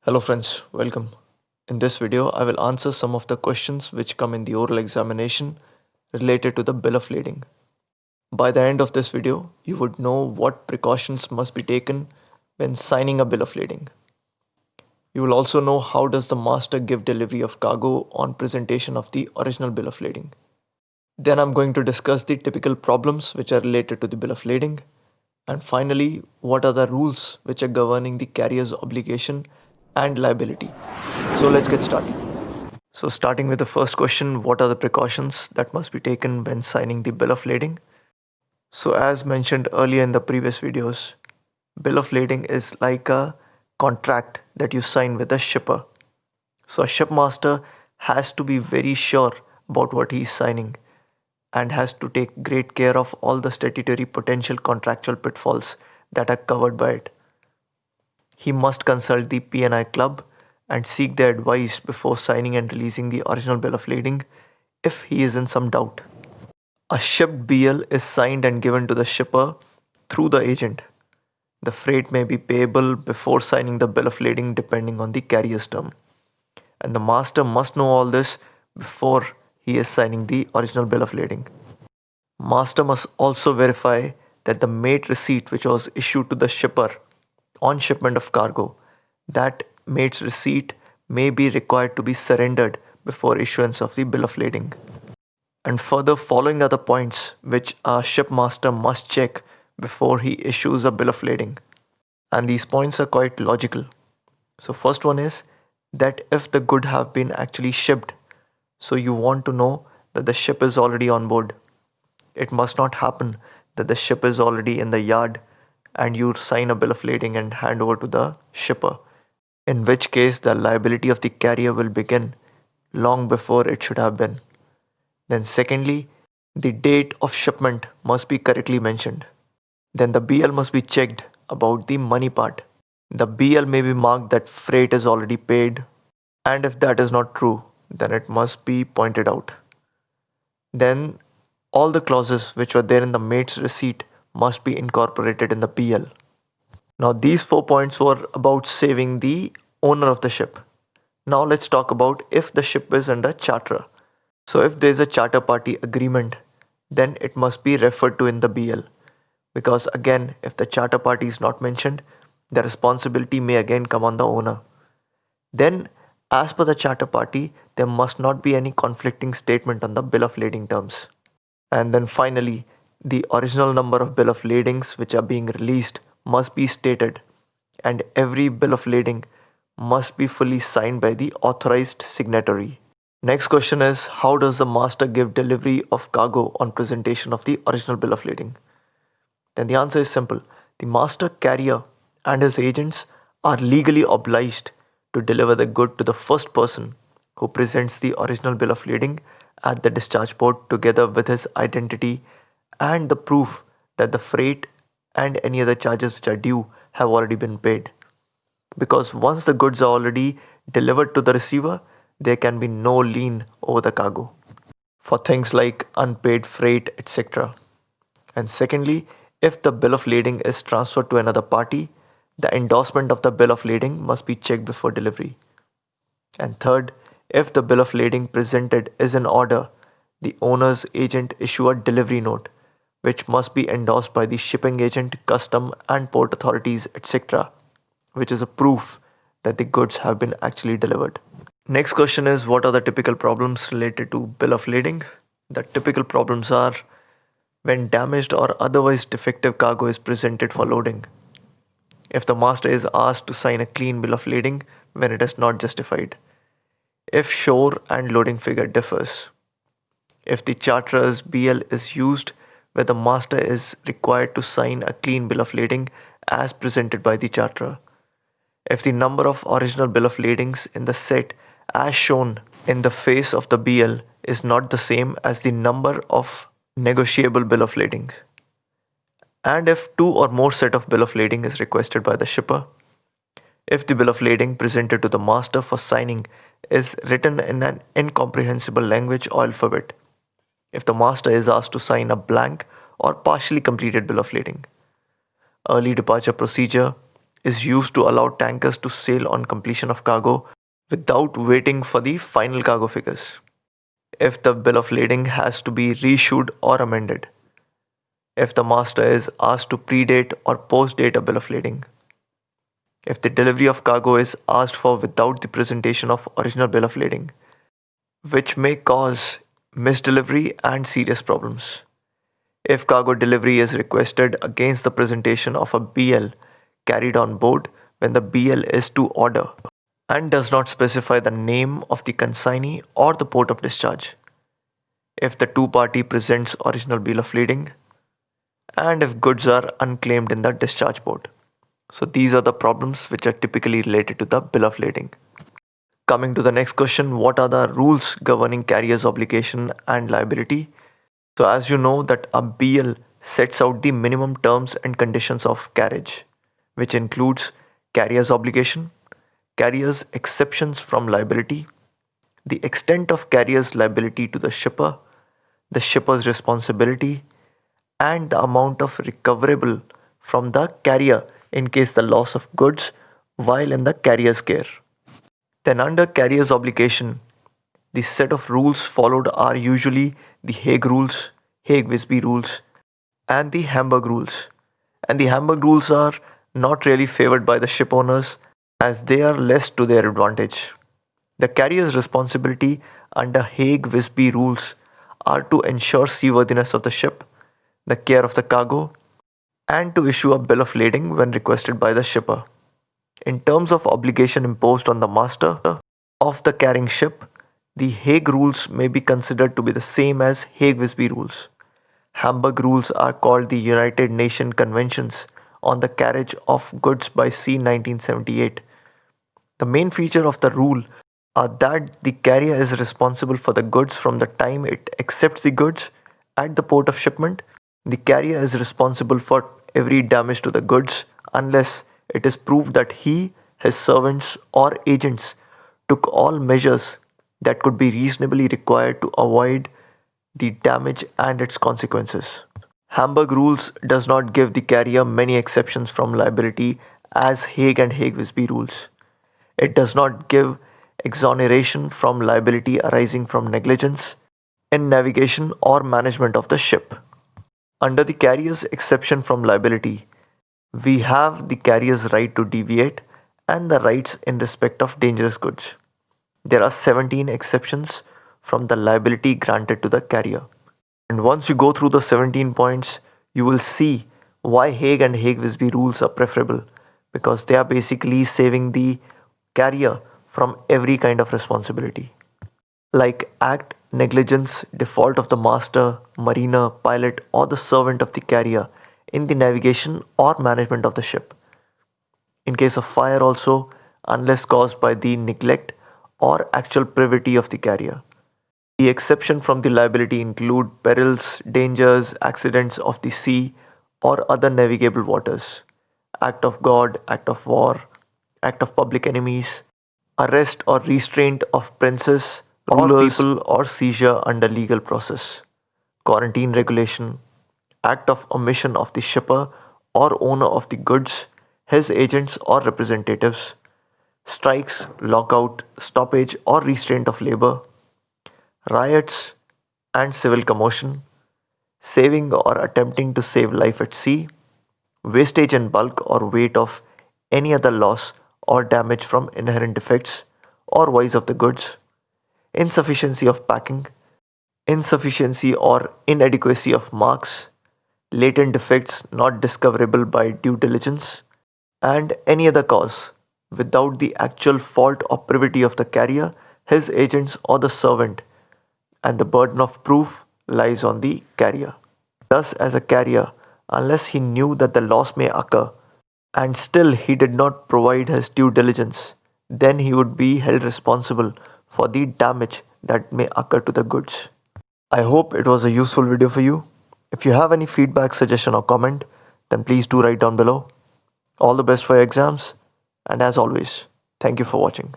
Hello friends, welcome. In this video, I will answer some of the questions which come in the oral examination related to the bill of lading. By the end of this video, you would know what precautions must be taken when signing a bill of lading. You will also know how does the master give delivery of cargo on presentation of the original bill of lading. Then I'm going to discuss the typical problems which are related to the bill of lading. And finally, what are the rules which are governing the carrier's obligation and liability. So let's get started. So starting with the first question, what are the precautions that must be taken when signing the bill of lading? So as mentioned earlier in the previous videos, bill of lading is like a contract that you sign with a shipper. So a shipmaster has to be very sure about what he is signing and has to take great care of all the statutory potential contractual pitfalls that are covered by it. He must consult the P&I club and seek their advice before signing and releasing the original bill of lading if he is in some doubt. A shipped BL is signed and given to the shipper through the agent. The freight may be payable before signing the bill of lading depending on the carrier's term. And the master must know all this before he is signing the original bill of lading. Master must also verify that the mate receipt which was issued to the shipper on shipment of cargo, that mate's receipt may be required to be surrendered before issuance of the bill of lading. And further, following are the points which a shipmaster must check before he issues a bill of lading. And these points are quite logical. So first one is that if the good have been actually shipped, so you want to know that the ship is already on board. It must not happen that the ship is already in the yard and you sign a bill of lading and hand over to the shipper, in which case the liability of the carrier will begin long before it should have been. Then secondly, the date of shipment must be correctly mentioned. Then the BL must be checked about the money part. The BL may be marked that freight is already paid, and if that is not true, then it must be pointed out. Then all the clauses which were there in the mate's receipt must be incorporated in the BL. Now these 4 points were about saving the owner of the ship. Now let's talk about if the ship is under charter. So if there is a charter party agreement, then it must be referred to in the BL. Because again, if the charter party is not mentioned, the responsibility may again come on the owner. Then, as per the charter party, there must not be any conflicting statement on the bill of lading terms. And then finally, the original number of bill of ladings which are being released must be stated, and every bill of lading must be fully signed by the authorized signatory. Next question is, how does the master give delivery of cargo on presentation of the original bill of lading? Then the answer is simple. The master carrier and his agents are legally obliged to deliver the good to the first person who presents the original bill of lading at the discharge port together with his identity and the proof that the freight and any other charges which are due have already been paid. Because once the goods are already delivered to the receiver, there can be no lien over the cargo for things like unpaid freight, etc. And secondly, if the bill of lading is transferred to another party, the endorsement of the bill of lading must be checked before delivery. And third, if the bill of lading presented is in order, the owner's agent issue a delivery note, which must be endorsed by the shipping agent, custom and port authorities, etc., which is a proof that the goods have been actually delivered. Next question is, what are the typical problems related to bill of lading? The typical problems are when damaged or otherwise defective cargo is presented for loading. If the master is asked to sign a clean bill of lading when it is not justified. If shore and loading figure differs. If the charterer's BL is used where the master is required to sign a clean bill of lading as presented by the charterer. If the number of original bill of ladings in the set as shown in the face of the BL is not the same as the number of negotiable bill of lading. And if two or more set of bill of lading is requested by the shipper. If the bill of lading presented to the master for signing is written in an incomprehensible language or alphabet. If the master is asked to sign a blank or partially completed bill of lading. Early departure procedure, is used to allow tankers to sail on completion of cargo without waiting for the final cargo figures. If the bill of lading has to be reissued or amended, if the master is asked to predate or postdate a bill of lading, if the delivery of cargo is asked for without the presentation of original bill of lading, which may cause misdelivery and serious problems. If cargo delivery is requested against the presentation of a BL carried on board when the BL is to order and does not specify the name of the consignee or the port of discharge, if the two party presents original bill of lading, and if goods are unclaimed in the discharge port. So these are the problems which are typically related to the bill of lading. Coming to the next question, what are the rules governing carrier's obligation and liability? So as you know that a BL sets out the minimum terms and conditions of carriage, which includes carrier's obligation, carrier's exceptions from liability, the extent of carrier's liability to the shipper's responsibility, and the amount of recoverable from the carrier in case the loss of goods while in the carrier's care. Then under carrier's obligation, the set of rules followed are usually the Hague rules, Hague-Visby rules, and the Hamburg rules. And the Hamburg rules are not really favored by the ship owners as they are less to their advantage. The carrier's responsibility under Hague-Visby rules are to ensure seaworthiness of the ship, the care of the cargo, and to issue a bill of lading when requested by the shipper. In terms of obligation imposed on the master of the carrying ship, the Hague rules may be considered to be the same as Hague-Visby rules. Hamburg rules are called the United Nations Conventions on the Carriage of Goods by Sea 1978. The main feature of the rule are that the carrier is responsible for the goods from the time it accepts the goods at the port of shipment. The carrier is responsible for every damage to the goods unless it is proved that he, his servants, or agents took all measures that could be reasonably required to avoid the damage and its consequences. Hamburg rules does not give the carrier many exceptions from liability as Hague and Hague-Visby rules. It does not give exoneration from liability arising from negligence in navigation or management of the ship. Under the carrier's exception from liability, we have the carrier's right to deviate and the rights in respect of dangerous goods. There are 17 exceptions from the liability granted to the carrier. And once you go through the 17 points, you will see why Hague and Hague-Visby rules are preferable, because they are basically saving the carrier from every kind of responsibility, like act, negligence, default of the master, mariner, pilot, or the servant of the carrier in the navigation or management of the ship. In case of fire, also, unless caused by the neglect or actual privity of the carrier. The exception from the liability include perils, dangers, accidents of the sea or other navigable waters, act of God, act of war, act of public enemies, arrest or restraint of princes, rulers, people, or seizure under legal process, quarantine regulation, act of omission of the shipper or owner of the goods, his agents or representatives, strikes, lockout, stoppage or restraint of labor, riots and civil commotion, saving or attempting to save life at sea, wastage in bulk or weight of any other loss or damage from inherent defects or vice of the goods, insufficiency of packing, insufficiency or inadequacy of marks, latent defects not discoverable by due diligence, and any other cause without the actual fault or privity of the carrier, his agents, or the servant, and the burden of proof lies on the carrier. Thus, as a carrier, unless he knew that the loss may occur and still he did not provide his due diligence, then he would be held responsible for the damage that may occur to the goods. I hope it was a useful video for you. If you have any feedback, suggestion, or comment, then please do write down below. All the best for your exams, and as always, thank you for watching.